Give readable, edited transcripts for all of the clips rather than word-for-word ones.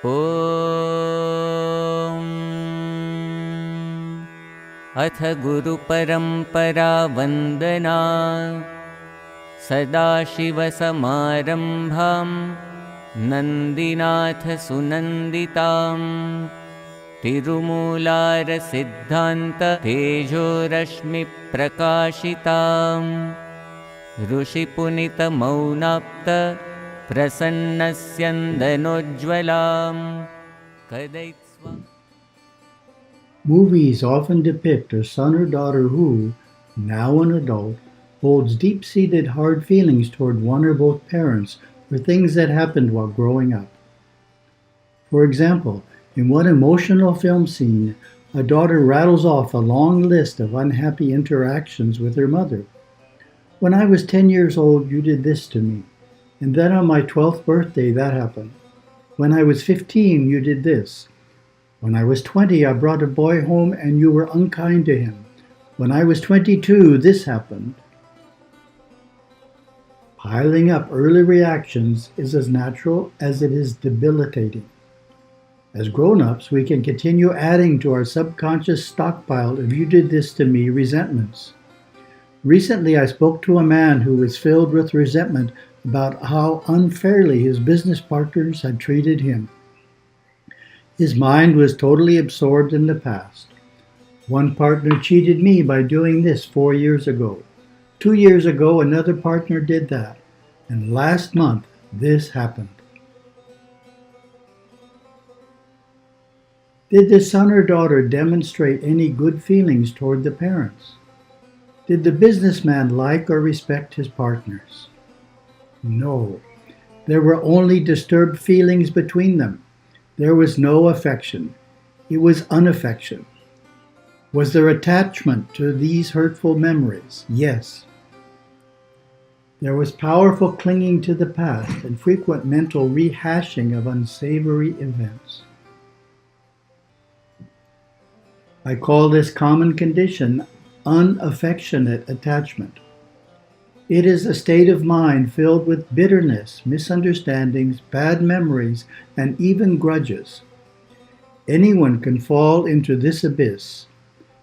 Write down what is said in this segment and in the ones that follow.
ॐ अथ गुरुपरम्परा वन्दना सदाशिवसमारम्भां नन्दिनाथसुनन्दिताम् तिरुमूलारसिद्धान्ततेजोरश्मिप्रकाशिताम् ऋषिपुनितमौनाप्त प्रसन्नस्यन्दनोज्ज्वलाम् कदैत्स्व. Movies often depict a son or daughter who, now an adult, holds deep-seated hard feelings toward one or both parents for things that happened while growing up. For example, in one emotional film scene, a daughter rattles off a long list of unhappy interactions with her mother. When I was 10 years old, you did this to me. And then on my 12th birthday, that happened. When I was 15, you did this. When I was 20, I brought a boy home and you were unkind to him. When I was 22, this happened. Piling up early reactions is as natural as it is debilitating. As grown-ups, we can continue adding to our subconscious stockpile of you did this to me resentments. Recently, I spoke to a man who was filled with resentment about how unfairly his business partners had treated him. His mind was totally absorbed in the past. One partner cheated me by doing this 4 years ago. 2 years ago, another partner did that. And last month, this happened. Did the son or daughter demonstrate any good feelings toward the parents? Did the businessman like or respect his partners? No. There were only disturbed feelings between them. There was no affection. It was unaffection. Was there attachment to these hurtful memories? Yes. There was powerful clinging to the past and frequent mental rehashing of unsavory events. I call this common condition unaffectionate attachment. It is a state of mind filled with bitterness, misunderstandings, bad memories, and even grudges. Anyone can fall into this abyss.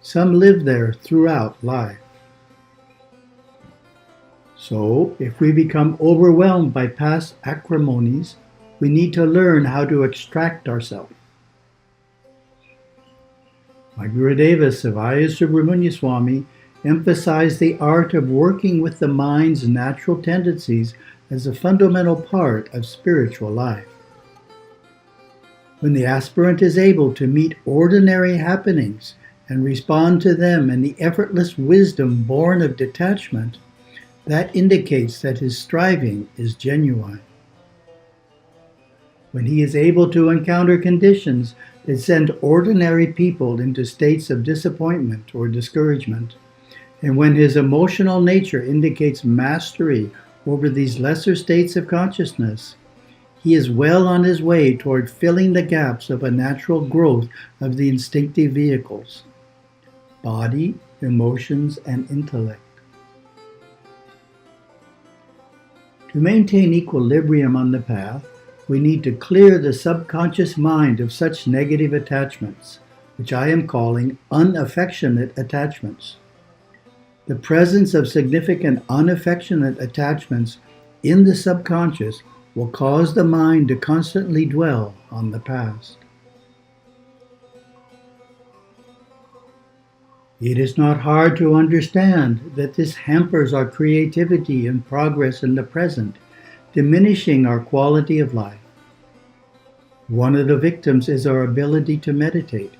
Some live there throughout life. So, if we become overwhelmed by past acrimonies, we need to learn how to extract ourselves. My Gurudeva Savaya Subramaniaswami emphasized the art of working with the mind's natural tendencies as a fundamental part of spiritual life. When the aspirant is able to meet ordinary happenings and respond to them in the effortless wisdom born of detachment, that indicates that his striving is genuine. When he is able to encounter conditions that send ordinary people into states of disappointment or discouragement, and when his emotional nature indicates mastery over these lesser states of consciousness, he is well on his way toward filling the gaps of a natural growth of the instinctive vehicles, body, emotions, and intellect. To maintain equilibrium on the path, we need to clear the subconscious mind of such negative attachments, which I am calling unaffectionate attachments. The presence of significant unaffectionate attachments in the subconscious will cause the mind to constantly dwell on the past. It is not hard to understand that this hampers our creativity and progress in the present, diminishing our quality of life. One of the victims is our ability to meditate.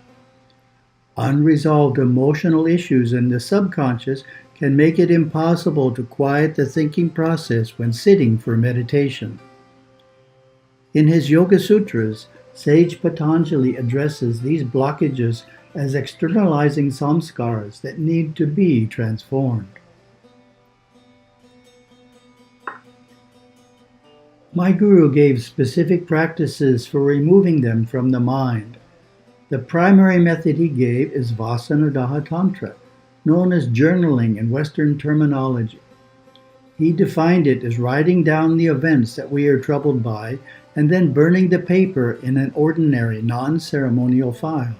Unresolved emotional issues in the subconscious can make it impossible to quiet the thinking process when sitting for meditation. In his Yoga Sutras, Sage Patanjali addresses these blockages as externalizing samskaras that need to be transformed. My guru gave specific practices for removing them from the mind. The primary method he gave is Vasanadaha Tantra, known as journaling in Western terminology. He defined it as writing down the events that we are troubled by and then burning the paper in an ordinary, non-ceremonial file.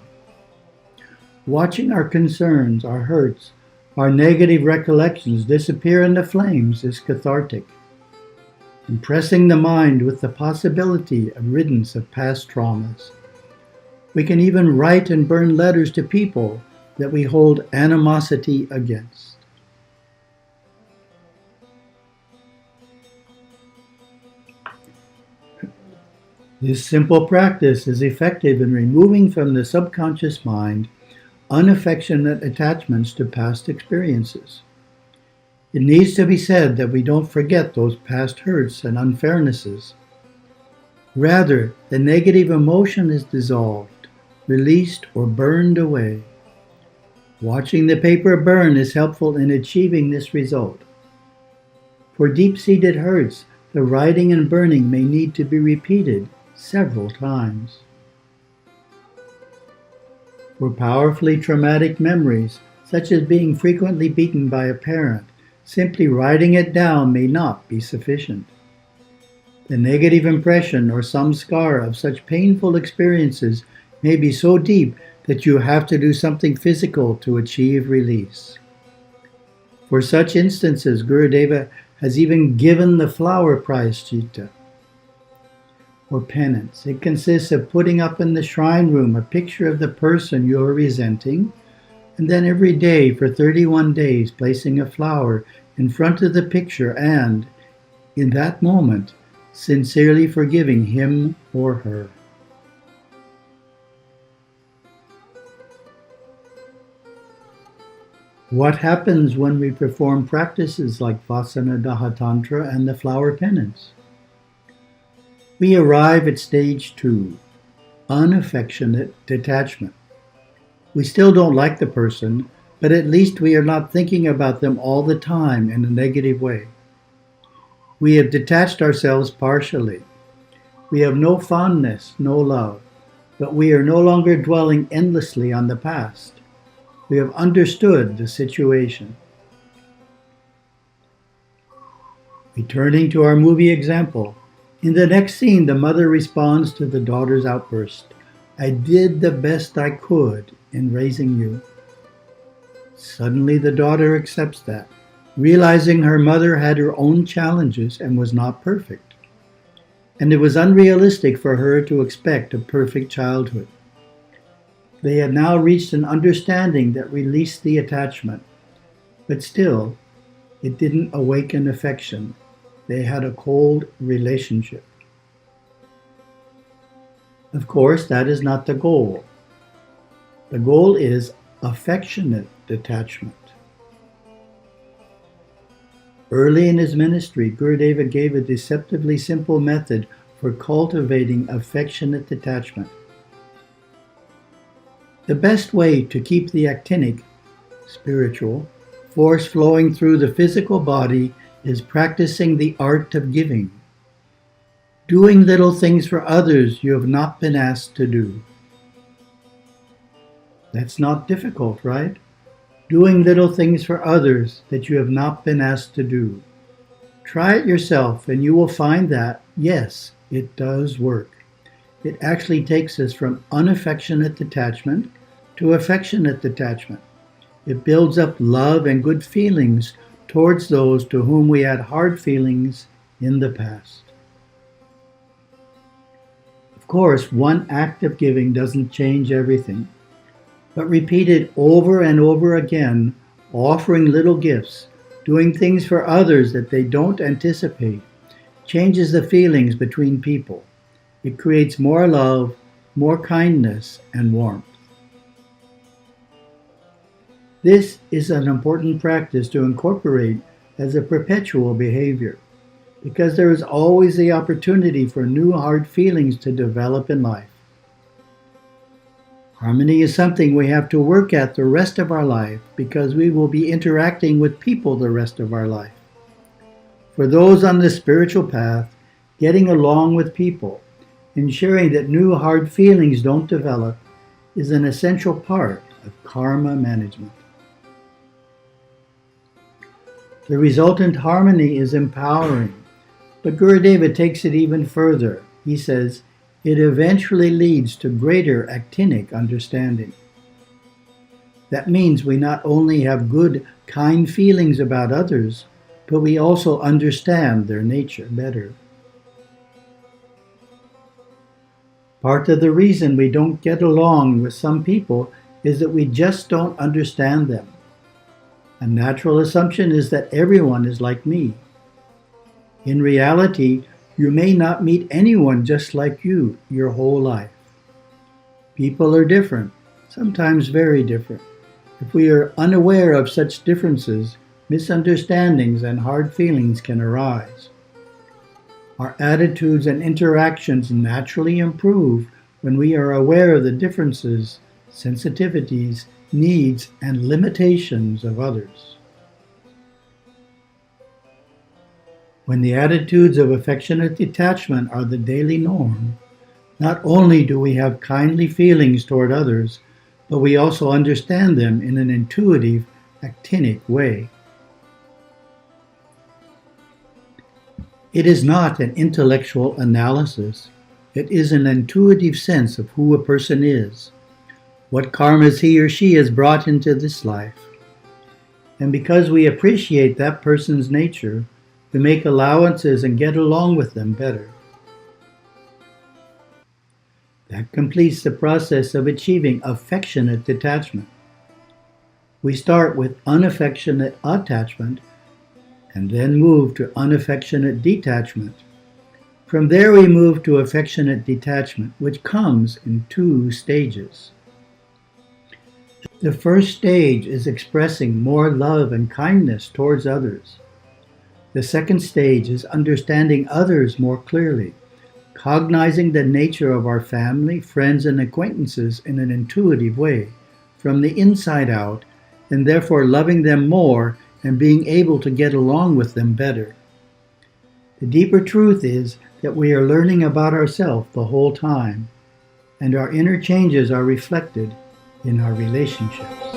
Watching our concerns, our hurts, our negative recollections disappear in the flames is cathartic. Impressing the mind with the possibility of riddance of past traumas. We can even write and burn letters to people that we hold animosity against. This simple practice is effective in removing from the subconscious mind unaffectionate attachments to past experiences. It needs to be said that we don't forget those past hurts and unfairnesses. Rather, the negative emotion is dissolved, released, or burned away. Watching the paper burn is helpful in achieving this result. For deep-seated hurts, the writing and burning may need to be repeated several times. For powerfully traumatic memories, such as being frequently beaten by a parent, simply writing it down may not be sufficient. The negative impression or some scar of such painful experiences may be so deep that you have to do something physical to achieve release. For such instances, Gurudeva has even given the flower prayaschitta, or penance. It consists of putting up in the shrine room a picture of the person you are resenting, and then every day for 31 days placing a flower in front of the picture and, in that moment, sincerely forgiving him or her. What happens when we perform practices like Vasana Dahatantra and the flower penance? We arrive at stage 2, unaffectionate detachment. We still don't like the person, but at least we are not thinking about them all the time in a negative way. We have detached ourselves partially. We have no fondness, no love, but we are no longer dwelling endlessly on the past. We have understood the situation. Returning to our movie example, in the next scene, the mother responds to the daughter's outburst. I did the best I could in raising you. Suddenly the daughter accepts that, realizing her mother had her own challenges and was not perfect. And it was unrealistic for her to expect a perfect childhood. They had now reached an understanding that released the attachment, but still, it didn't awaken affection. They had a cold relationship. Of course, that is not the goal. The goal is affectionate detachment. Early in his ministry, Gurudeva gave a deceptively simple method for cultivating affectionate detachment. The best way to keep the actinic, spiritual, force flowing through the physical body is practicing the art of giving. Doing little things for others you have not been asked to do. That's not difficult, right? Doing little things for others that you have not been asked to do. Try it yourself and you will find that, yes, it does work. It actually takes us from unaffectionate detachment to affectionate detachment. It builds up love and good feelings towards those to whom we had hard feelings in the past. Of course, one act of giving doesn't change everything, but repeated over and over again, offering little gifts, doing things for others that they don't anticipate, changes the feelings between people. It creates more love, more kindness, and warmth. This is an important practice to incorporate as a perpetual behavior, because there is always the opportunity for new hard feelings to develop in life. Harmony is something we have to work at the rest of our life because we will be interacting with people the rest of our life. For those on the spiritual path, getting along with people, ensuring that new hard feelings don't develop, is an essential part of karma management. The resultant harmony is empowering, but Gurudeva takes it even further He says, it eventually leads to greater actinic understanding. That means we not only have good, kind feelings about others, but we also understand their nature better. Part of the reason we don't get along with some people is that we just don't understand them. A natural assumption is that everyone is like me. In reality, you may not meet anyone just like you your whole life. People are different, sometimes very different. If we are unaware of such differences, misunderstandings and hard feelings can arise. Our attitudes and interactions naturally improve when we are aware of the differences, sensitivities, needs, and limitations of others. When the attitudes of affectionate detachment are the daily norm, not only do we have kindly feelings toward others, but we also understand them in an intuitive, actinic way. It is not an intellectual analysis. It is an intuitive sense of who a person is, what karmas he or she has brought into this life. And because we appreciate that person's nature, we make allowances and get along with them better. That completes the process of achieving affectionate detachment. We start with unaffectionate attachment and then move to unaffectionate detachment. From there we move to affectionate detachment, which comes in 2 stages. The first stage is expressing more love and kindness towards others. The second stage is understanding others more clearly, cognizing the nature of our family, friends, and acquaintances in an intuitive way, from the inside out, and therefore loving them more and being able to get along with them better. The deeper truth is that we are learning about ourselves the whole time, and our inner changes are reflected in our relationships.